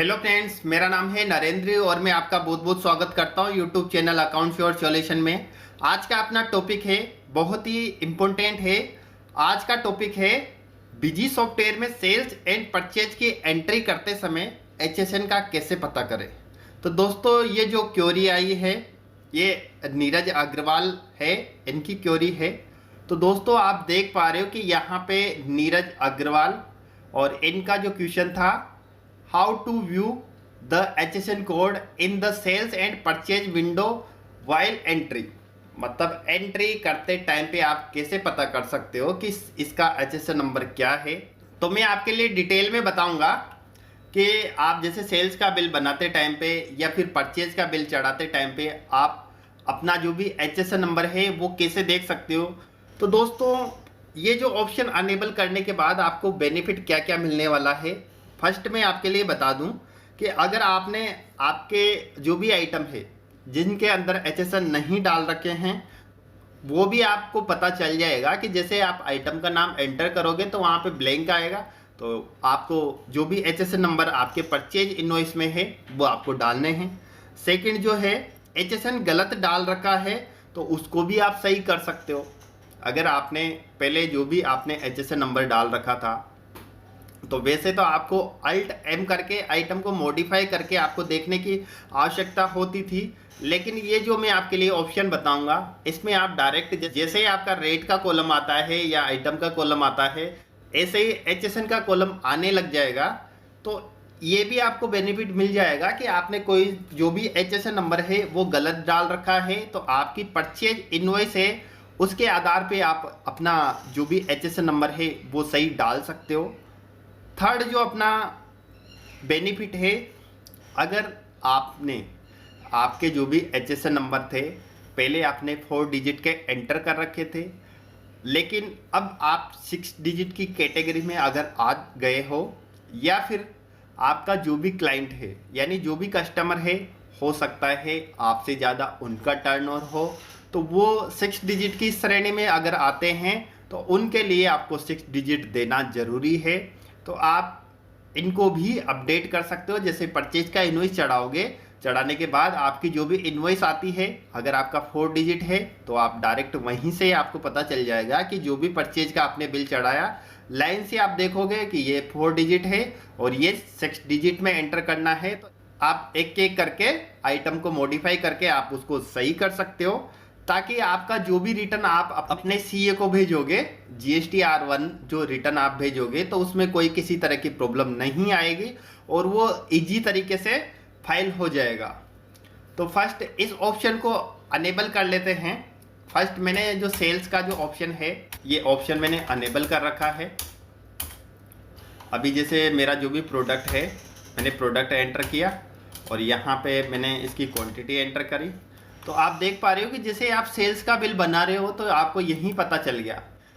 Hello friends, मेरा नाम है नरेंद्र और मैं आपका बहुत बहुत स्वागत करता हूं YouTube channel accounts your solution में। आज का अपना टॉपिक है बहुत ही इम्पोर्टेंट है। आज का टॉपिक है बिजी सॉफ्टवेयर में सेल्स एंड परचेज की एंट्री करते समय HSN का कैसे पता करें। तो दोस्तों, ये जो क्वेरी आई है ये नीरज अग्रवाल है, इनकी क्वेरी है। तो दोस्तों, आप देख पा रहे हो कि यहाँ पे नीरज अग्रवाल और इनका जो क्वेश्चन था, how to view the HSN code in the sales and purchase window while entry. मतलब एंट्री करते टाइम पे आप कैसे पता कर सकते हो कि इसका HSN नंबर क्या है। तो मैं आपके लिए डिटेल में बताऊंगा कि आप जैसे सेल्स का बिल बनाते टाइम पे या फिर परचेज का बिल चढ़ाते टाइम पे आप अपना जो भी HSN नंबर है वो कैसे देख सकते हो। तो दोस्तों, ये जो ऑप्शन अनेबल करने के बाद आपको बेनिफिट क्या क्या मिलने वाला है, फर्स्ट मैं आपके लिए बता दूं कि अगर आपने आपके जो भी आइटम है जिनके अंदर HSN नहीं डाल रखे हैं वो भी आपको पता चल जाएगा कि जैसे आप आइटम का नाम एंटर करोगे तो वहाँ पे ब्लैंक आएगा, तो आपको जो भी HSN नंबर आपके परचेज इनवॉइस में है वो आपको डालने हैं। सेकंड जो है, HSN गलत डाल रखा है तो उसको भी आप सही कर सकते हो। अगर आपने पहले जो भी आपने HSN नंबर डाल रखा था तो वैसे तो आपको Alt M करके आइटम को मॉडिफाई करके आपको देखने की आवश्यकता होती थी, लेकिन ये जो मैं आपके लिए ऑप्शन बताऊंगा इसमें आप डायरेक्ट जैसे ही आपका रेट का कॉलम आता है या आइटम का कॉलम आता है ऐसे ही HSN का कॉलम आने लग जाएगा। तो ये भी आपको बेनिफिट मिल जाएगा कि आपने कोई जो भी HSN नंबर है वो गलत डाल रखा है तो आपकी परचेज इनवॉइस है उसके आधार पे आप अपना जो भी HSN नंबर है वो सही डाल सकते हो। थर्ड जो अपना बेनिफिट है, अगर आपने आपके जो भी HSN नंबर थे पहले आपने 4 डिजिट के एंटर कर रखे थे, लेकिन अब आप 6 डिजिट की कैटेगरी में अगर आ गए हो या फिर आपका जो भी क्लाइंट है यानी जो भी कस्टमर है हो सकता है आपसे ज़्यादा उनका टर्नओवर हो, तो वो 6 डिजिट की श्रेणी में अगर आते हैं तो उनके लिए आपको 6 डिजिट देना ज़रूरी है। तो आप इनको भी अपडेट कर सकते हो। जैसे परचेज का इनवॉइस चढ़ाओगे, चढ़ाने के बाद आपकी जो भी इनवॉइस आती है अगर आपका 4 डिजिट है तो आप डायरेक्ट वहीं से आपको पता चल जाएगा कि जो भी परचेज का आपने बिल चढ़ाया लाइन से आप देखोगे कि ये 4 डिजिट है और ये 6 डिजिट में एंटर करना है। तो आप एक एक करके आइटम को मॉडिफाई करके आप उसको सही कर सकते हो, ताकि आपका जो भी रिटर्न आप अपने CA को भेजोगे, GST R1 जो रिटर्न आप भेजोगे तो उसमें कोई किसी तरह की प्रॉब्लम नहीं आएगी और वो इजी तरीके से फाइल हो जाएगा। तो फर्स्ट इस ऑप्शन को अनेबल कर लेते हैं। फर्स्ट मैंने जो सेल्स का जो ऑप्शन है ये ऑप्शन मैंने अनेबल कर रखा है। अभी जैसे मेरा जो भी प्रोडक्ट है मैंने प्रोडक्ट एंटर किया और यहाँ पे मैंने इसकी क्वांटिटी एंटर करी, तो आप देख पा रहे हो कि जैसे आप सेल्स का बिल बना रहे हो तो आपको यहीं पता चल गया।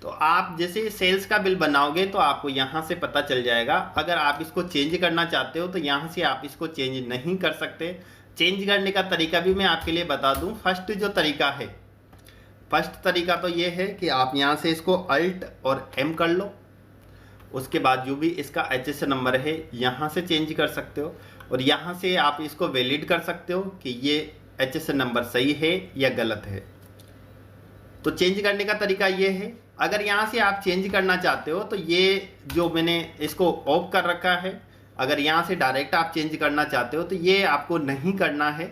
तो आप जैसे सेल्स का बिल बनाओगे तो आपको यहाँ से पता चल जाएगा। अगर आप इसको चेंज करना चाहते हो तो यहाँ से आप इसको चेंज नहीं कर सकते। चेंज करने का तरीका भी मैं आपके लिए बता दूँ। फर्स्ट जो तरीका है, फर्स्ट तरीका तो ये है कि आप यहाँ से इसको Alt और M कर लो, उसके बाद जो भी इसका HSN नंबर है यहाँ से चेंज कर सकते हो और यहाँ से आप इसको वैलिड कर सकते हो कि ये HSN नंबर सही है या गलत है। तो चेंज करने का तरीका ये है। अगर यहाँ से आप चेंज करना चाहते हो तो ये जो मैंने इसको ऑफ कर रखा है, अगर यहाँ से डायरेक्ट आप चेंज करना चाहते हो तो ये आपको नहीं करना है,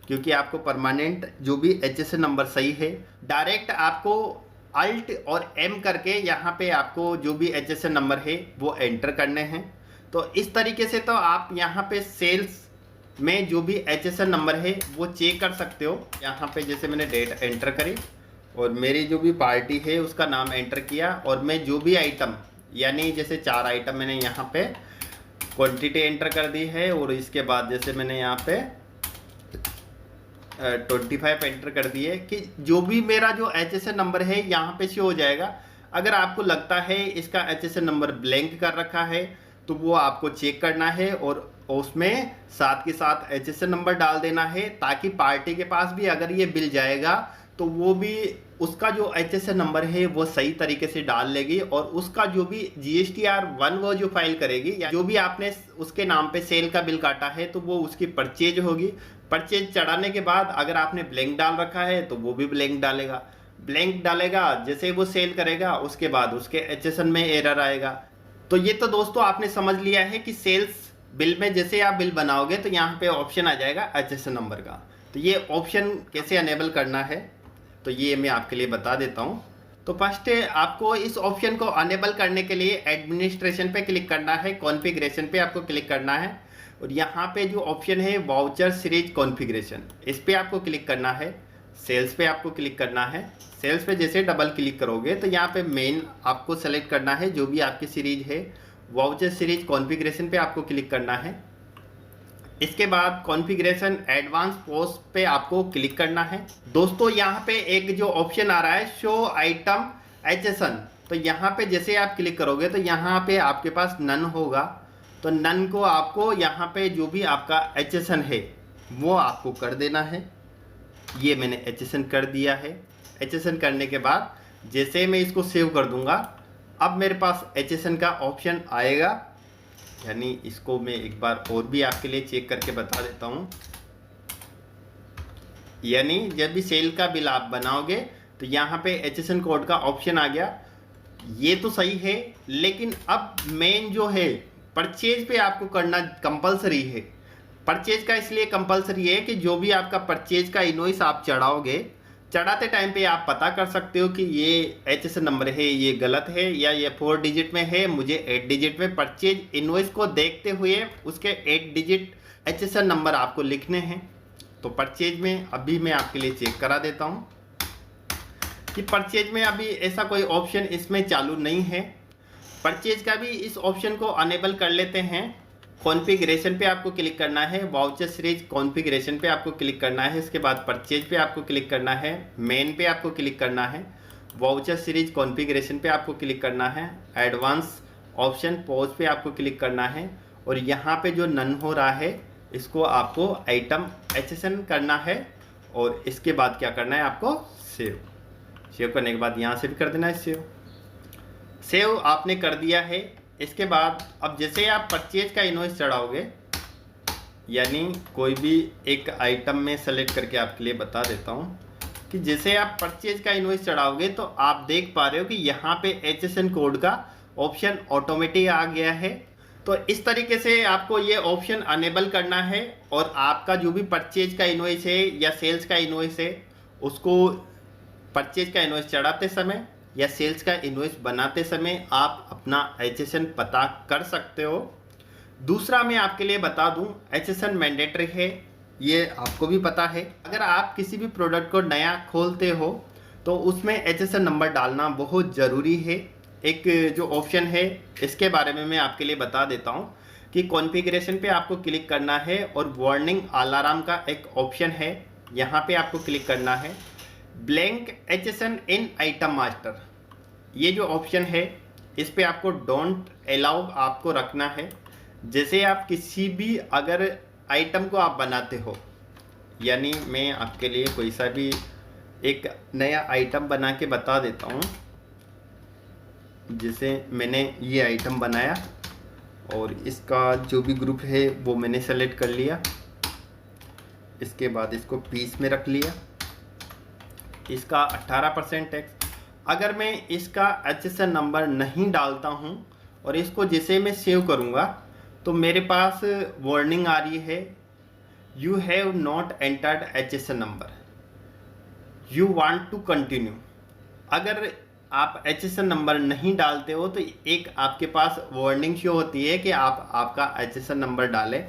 क्योंकि आपको परमानेंट जो भी HSN नंबर सही है डायरेक्ट आपको Alt और M करके यहाँ पे आपको जो भी HSN नंबर है वो एंटर करने हैं। तो इस तरीके से तो आप यहाँ पे सेल्स में जो भी HSN नंबर है वो चेक कर सकते हो। यहाँ पे जैसे मैंने डेट एंटर करी और मेरी जो भी पार्टी है उसका नाम एंटर किया और मैं जो भी आइटम यानी जैसे 4 आइटम मैंने यहाँ पे क्वांटिटी एंटर कर दी है और इसके बाद जैसे मैंने यहाँ पे 25 एंटर कर दिए कि जो भी मेरा जो HSN नंबर है यहाँ पे शो हो जाएगा। अगर आपको लगता है इसका HSN नंबर ब्लैंक कर रखा है तो वो आपको चेक करना है और उसमें साथ के साथ HSN नंबर डाल देना है, ताकि पार्टी के पास भी अगर ये बिल जाएगा तो वो भी उसका जो HSN नंबर है वो सही तरीके से डाल लेगी, और उसका जो भी GSTR 1 वो जो फाइल करेगी, या जो भी आपने उसके नाम पे सेल का बिल काटा है तो वो उसकी परचेज होगी। परचेज चढ़ाने के बाद अगर आपने ब्लैंक डाल रखा है तो वो भी ब्लैंक डालेगा। ब्लैंक डालेगा जैसे वो सेल करेगा, उसके बाद उसके HSN में एरर आएगा। तो ये तो दोस्तों आपने समझ लिया है कि सेल्स बिल में जैसे आप बिल बनाओगे तो यहाँ पे ऑप्शन आ जाएगा HSN नंबर का। तो ये ऑप्शन कैसे अनेबल करना है तो ये मैं आपके लिए बता देता हूँ। तो फर्स्ट आपको इस ऑप्शन को अनेबल करने के लिए एडमिनिस्ट्रेशन पे क्लिक करना है, कॉन्फ़िगरेशन पे आपको क्लिक करना है, और यहाँ पे जो ऑप्शन है वाउचर सीरीज कॉन्फ़िगरेशन, इस पे आपको क्लिक करना है। सेल्स पे आपको क्लिक करना है। सेल्स पे जैसे डबल क्लिक करोगे तो यहाँ पे मेन आपको सेलेक्ट करना है जो भी आपकी सीरीज है। वाउचर सीरीज कॉन्फ़िगरेशन पे आपको क्लिक करना है। इसके बाद कॉन्फ़िगरेशन एडवांस पोस्ट पे आपको क्लिक करना है। दोस्तों यहाँ पे एक जो ऑप्शन आ रहा है शो आइटम HSN, तो यहाँ पे जैसे आप क्लिक करोगे तो यहाँ पे आपके पास नन होगा। तो नन को आपको यहाँ पे जो भी आपका HSN है वो आपको कर देना है। ये मैंने HSN कर दिया है। HSN करने के बाद जैसे मैं इसको सेव कर दूंगा, अब मेरे पास HSN का ऑप्शन आएगा। यानी इसको मैं एक बार और भी आपके लिए चेक करके बता देता हूँ। यानी जब भी सेल का बिल आप बनाओगे तो यहाँ पे HSN कोड का ऑप्शन आ गया। ये तो सही है, लेकिन अब मेन जो है परचेज पे आपको करना कंपलसरी है। परचेज का इसलिए कंपलसरी है कि जो भी आपका परचेज का इनवॉइस आप चढ़ाओगे, चढ़ाते टाइम पे आप पता कर सकते हो कि ये HSN नंबर है ये गलत है या ये 4 डिजिट में है, मुझे 8 डिजिट में। परचेज इनवॉइस को देखते हुए उसके 8 डिजिट HSN नंबर आपको लिखने हैं। तो परचेज में अभी मैं आपके लिए चेक करा देता हूँ कि परचेज में अभी ऐसा कोई ऑप्शन इसमें चालू नहीं है। परचेज का भी इस ऑप्शन को अनेबल कर लेते हैं। कॉन्फ़िगरेशन पे आपको क्लिक करना है, वाउचर सीरीज कॉन्फ़िगरेशन पे आपको क्लिक करना है। इसके बाद परचेज पे आपको क्लिक करना है, मेन पे आपको क्लिक करना है, वाउचर सीरीज कॉन्फ़िगरेशन पे आपको क्लिक करना है, एडवांस ऑप्शन पोज पे आपको क्लिक करना है, और यहाँ पे जो नन हो रहा है इसको आपको आइटम HSN करना है। और इसके बाद क्या करना है आपको सेव। सेव करने के बाद यहाँ से भी कर देना है सेव। सेव आपने कर दिया है। इसके बाद अब जैसे आप परचेज का इनवॉइस चढ़ाओगे, यानी कोई भी एक आइटम में सेलेक्ट करके आपके लिए बता देता हूँ कि जैसे आप परचेज का इनवॉइस चढ़ाओगे तो आप देख पा रहे हो कि यहाँ पे HSN कोड का ऑप्शन ऑटोमेटिक आ गया है। तो इस तरीके से आपको ये ऑप्शन अनेबल करना है, और आपका जो भी परचेज का इनवॉइस है या सेल्स का इनवॉइस है उसको परचेज का इनवॉइस चढ़ाते समय या सेल्स का इनवॉइस बनाते समय आप अपना HSN पता कर सकते हो। दूसरा मैं आपके लिए बता दूं, HSN मैंडेटरी है, ये आपको भी पता है। अगर आप किसी भी प्रोडक्ट को नया खोलते हो तो उसमें HSN नंबर डालना बहुत ज़रूरी है। एक जो ऑप्शन है इसके बारे में मैं आपके लिए बता देता हूं कि कॉन्फ़िगरेशन पे आपको क्लिक करना है, और वार्निंग अलार्म का एक ऑप्शन है, यहाँ पे आपको क्लिक करना है। ब्लैंक HSN इन आइटम मास्टर, ये जो ऑप्शन है इस पे आपको डोंट अलाउ आपको रखना है। जैसे आप किसी भी अगर आइटम को आप बनाते हो, यानी मैं आपके लिए कोई सा भी एक नया आइटम बना के बता देता हूँ। जैसे मैंने ये आइटम बनाया और इसका जो भी ग्रुप है वो मैंने सेलेक्ट कर लिया। इसके बाद इसको पीस में रख लिया। इसका 18% टैक्स। अगर मैं इसका HSN नंबर नहीं डालता हूं और इसको जैसे मैं सेव करूंगा तो मेरे पास वार्निंग आ रही है, you have not entered HSN number, you want to continue. अगर आप HSN नंबर नहीं डालते हो तो एक आपके पास वार्निंग शो होती है कि आप आपका HSN नंबर डालें।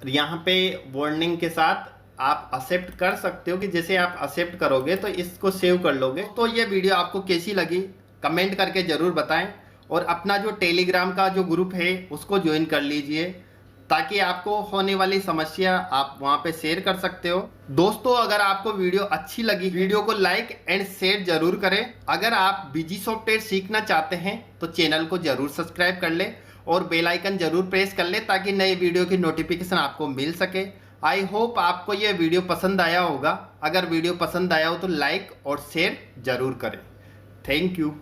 यहाँ पे वार्निंग के साथ आप एक्सेप्ट कर सकते हो कि जैसे आप एक्सेप्ट करोगे तो इसको सेव कर लोगे। तो ये वीडियो आपको कैसी लगी कमेंट करके ज़रूर बताएं, और अपना जो टेलीग्राम का जो ग्रुप है उसको ज्वाइन कर लीजिए ताकि आपको होने वाली समस्या आप वहाँ पे शेयर कर सकते हो। दोस्तों अगर आपको वीडियो अच्छी लगी वीडियो को लाइक एंड शेयर जरूर करें। अगर आप बीजी सॉफ्टवेयर सीखना चाहते हैं तो चैनल को जरूर सब्सक्राइब कर ले और बेल आइकन जरूर प्रेस कर ले ताकि नए वीडियो की नोटिफिकेशन आपको मिल सके। आई होप आपको ये वीडियो पसंद आया होगा। अगर वीडियो पसंद आया हो तो लाइक और शेयर ज़रूर करें। Thank you.